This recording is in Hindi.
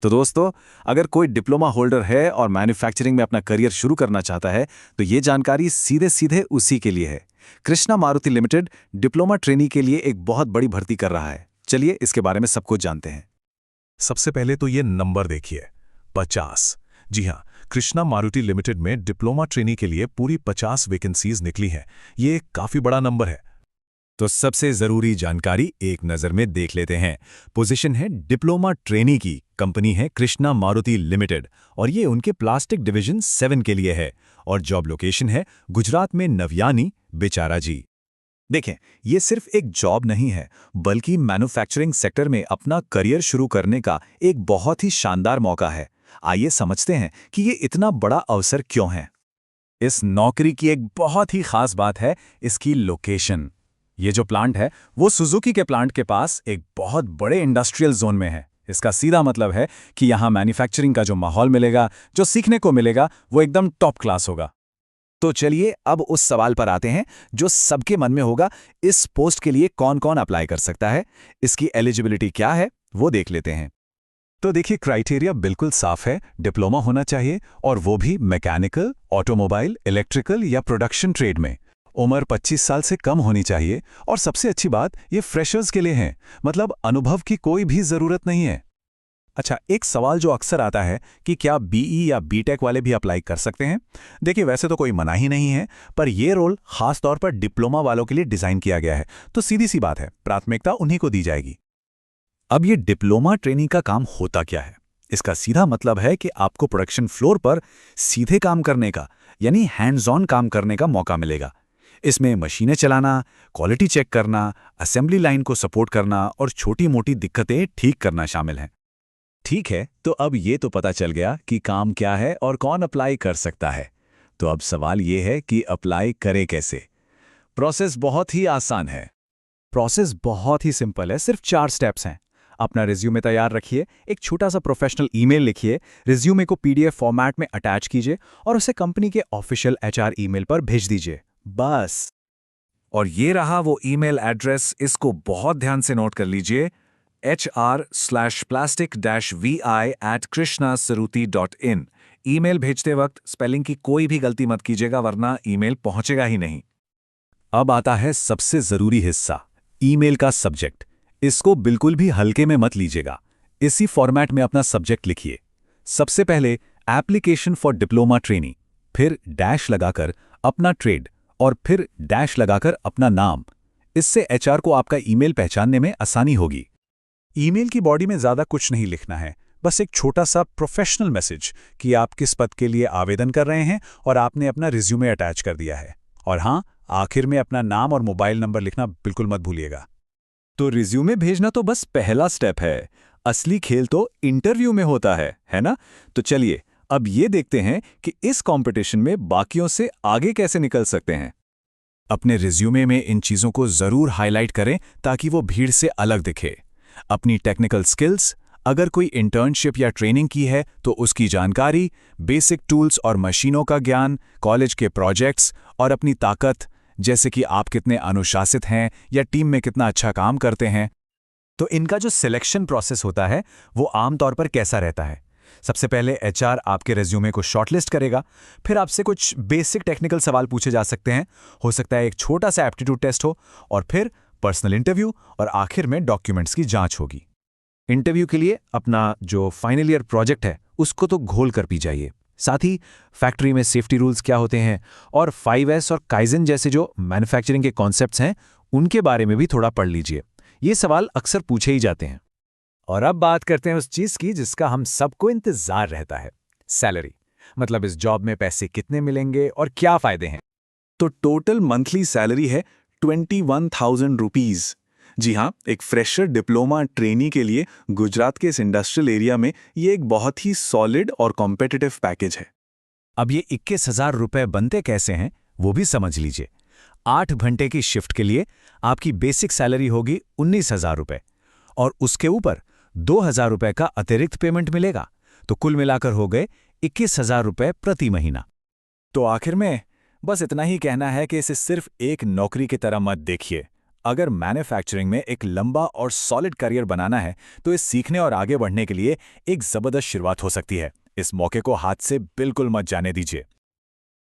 तो दोस्तों, अगर कोई डिप्लोमा होल्डर है और मैन्युफैक्चरिंग में अपना करियर शुरू करना चाहता है, तो ये जानकारी सीधे सीधे उसी के लिए है। Krishna Maruti limited diploma trainee के लिए एक बहुत बड़ी भर्ती कर रहा है। चलिए इसके बारे में सब कुछ जानते हैं। सबसे पहले तो ये नंबर देखिए, 50। जी हाँ, कृष्णा मारुति लिमिटेड में डिप्लोमा ट्रेनी के लिए पूरी 50 वैकेंसीज निकली हैं। ये एक काफी बड़ा नंबर है। तो सबसे जरूरी जानकारी एक नजर में देख लेते हैं। पोजीशन है डिप्लोमा ट्रेनी की, कंपनी है कृष्णा मारुति लिमिटेड और ये उनके प्लास्टिक डिवीजन 7 के लिए है। और जॉब लोकेशन है गुजरात में नवयानी, बेचारा जी। देखें, ये सिर्फ एक जॉब नहीं है, बल्कि मैन्युफैक्चरिंग सेक्टर में अपना करियर शुरू करने का एक बहुत ही शानदार मौका है। आइए समझते हैं कि ये इतना बड़ा अवसर क्यों है। इस नौकरी की एक बहुत ही खास बात है इसकी लोकेशन। ये जो प्लांट है वो सुजुकी के प्लांट के पास एक बहुत बड़े इंडस्ट्रियल जोन में है। इसका सीधा मतलब है कि यहाँ मैन्युफैक्चरिंग का जो माहौल मिलेगा, जो सीखने को मिलेगा, वो एकदम टॉप क्लास होगा। तो चलिए अब उस सवाल पर आते हैं जो सबके मन में होगा, इस पोस्ट के लिए कौन कौन अप्लाई कर सकता है, इसकी एलिजिबिलिटी क्या है, वो देख लेते हैं। तो देखिए, क्राइटेरिया बिल्कुल साफ है। डिप्लोमा होना चाहिए और वो भी मैकेनिकल, ऑटोमोबाइल, इलेक्ट्रिकल या प्रोडक्शन ट्रेड में। उम्र 25 साल से कम होनी चाहिए और सबसे अच्छी बात, ये फ्रेशर्स के लिए है, मतलब अनुभव की कोई भी जरूरत नहीं है। अच्छा, एक सवाल जो अक्सर आता है कि क्या बीई या बीटेक वाले भी अप्लाई कर सकते हैं? देखिए, वैसे तो कोई मना ही नहीं है, पर यह रोल खास तौर पर डिप्लोमा वालों के लिए डिजाइन किया गया है, तो सीधी सी बात है, प्राथमिकता उन्हीं को दी जाएगी। अब ये डिप्लोमा ट्रेनिंग का काम होता क्या है? इसका सीधा मतलब है कि आपको प्रोडक्शन फ्लोर पर सीधे काम करने का, यानी हैंड्स ऑन काम करने का मौका मिलेगा। इसमें मशीनें चलाना, क्वालिटी चेक करना, असेंबली लाइन को सपोर्ट करना और छोटी-मोटी दिक्कतें ठीक करना शामिल हैं। ठीक है, तो अब ये तो पता चल गया कि काम क्या है और कौन अप्लाई कर सकता है। तो अब सवाल ये है कि अप्लाई करे कैसे? प्रोसेस बहुत ही आसान है। प्रोसेस बहुत ही सिंपल है, सिर्फ 4 स्टेप्स हैं। अपना रिज्यूमे तैयार रखिए, एक छोटा सा प्रोफेशनल ईमेल लिखिए, रिज्यूमे को पीडीएफ फॉर्मेट में अटैच कीजिए और उसे कंपनी के ऑफिशियल एचआर ईमेल पर भेज दीजिए, बस। और ये रहा वो ईमेल एड्रेस, इसको बहुत ध्यान से नोट कर लीजिए, hr/plastic-vi@krishnasuruti.in। ईमेल भेजते वक्त स्पेलिंग की कोई भी गलती मत कीजिएगा, वरना ईमेल पहुंचेगा ही नहीं। अब आता है सबसे जरूरी हिस्सा, ईमेल का सब्जेक्ट। इसको बिल्कुल भी हल्के में मत लीजिएगा। इसी फॉर्मेट में अपना सब्जेक्ट लिखिए। सबसे पहले एप्लीकेशन फॉर डिप्लोमा ट्रेनी, फिर डैश लगाकर अपना ट्रेड और फिर डैश लगाकर अपना नाम। इससे एचआर को आपका ईमेल पहचानने में आसानी होगी। ईमेल की बॉडी में ज्यादा कुछ नहीं लिखना है, बस एक छोटा सा प्रोफेशनल मैसेज कि आप किस पद के लिए आवेदन कर रहे हैं और आपने अपना रिज्यूमे अटैच कर दिया है। और हाँ, आखिर में अपना नाम और मोबाइल नंबर लिखना बिल्कुल मत भूलिएगा। तो रिज्यूमे भेजना तो बस पहला स्टेप है, असली खेल तो इंटरव्यू में होता है ना? तो चलिए अब ये देखते हैं कि इस कंपटीशन में बाकियों से आगे कैसे निकल सकते हैं। अपने रिज्यूमे में इन चीजों को जरूर हाईलाइट करें ताकि वो भीड़ से अलग दिखे। अपनी टेक्निकल स्किल्स, अगर कोई इंटर्नशिप या ट्रेनिंग की है तो उसकी जानकारी, बेसिक टूल्स और मशीनों का ज्ञान, कॉलेज के प्रोजेक्ट्स और अपनी ताकत, जैसे कि आप कितने अनुशासित हैं या टीम में कितना अच्छा काम करते हैं। तो इनका जो सिलेक्शन प्रोसेस होता है वो आमतौर पर कैसा रहता है? सबसे पहले एचआर आपके रेज्यूमे को शॉर्टलिस्ट करेगा, फिर आपसे कुछ बेसिक टेक्निकल सवाल पूछे जा सकते हैं, हो सकता है एक छोटा सा एप्टीट्यूड टेस्ट हो, और फिर पर्सनल इंटरव्यू और आखिर में डॉक्यूमेंट्स की जांच होगी। इंटरव्यू के लिए अपना जो फाइनल ईयर प्रोजेक्ट है उसको तो घोल कर पी जाइए। साथ ही फैक्ट्री में सेफ्टी रूल्स क्या होते हैं और 5S और काइजन जैसे जो मैन्युफैक्चरिंग के कॉन्सेप्ट्स हैं उनके बारे में भी थोड़ा पढ़ लीजिए। ये सवाल अक्सर पूछे ही जाते हैं। और अब बात करते हैं उस चीज की जिसका हम सबको इंतजार रहता है, सैलरी। मतलब इस जॉब में पैसे कितने मिलेंगे और क्या फायदे हैं। तो टोटल मंथली सैलरी है 21,000 रुपीज। जी हाँ, एक फ्रेशर डिप्लोमा ट्रेनी के लिए गुजरात के इस इंडस्ट्रियल एरिया में ये एक बहुत ही सॉलिड और कॉम्पिटिटिव पैकेज है। अब ये 21,000 रुपए बनते कैसे हैं वो भी समझ लीजिए। 8 घंटे की शिफ्ट के लिए आपकी बेसिक सैलरी होगी 19,000 रुपए और उसके ऊपर 2,000 रुपए का अतिरिक्त पेमेंट मिलेगा, तो कुल मिलाकर हो गए 21,000 रुपए प्रति महीना। तो आखिर में बस इतना ही कहना है कि इसे सिर्फ एक नौकरी की तरह मत देखिए, अगर मैन्युफैक्चरिंग में एक लंबा और सॉलिड करियर बनाना है तो इस सीखने और आगे बढ़ने के लिए एक जबरदस्त शुरुआत हो सकती है। इस मौके को हाथ से बिल्कुल मत जाने दीजिए।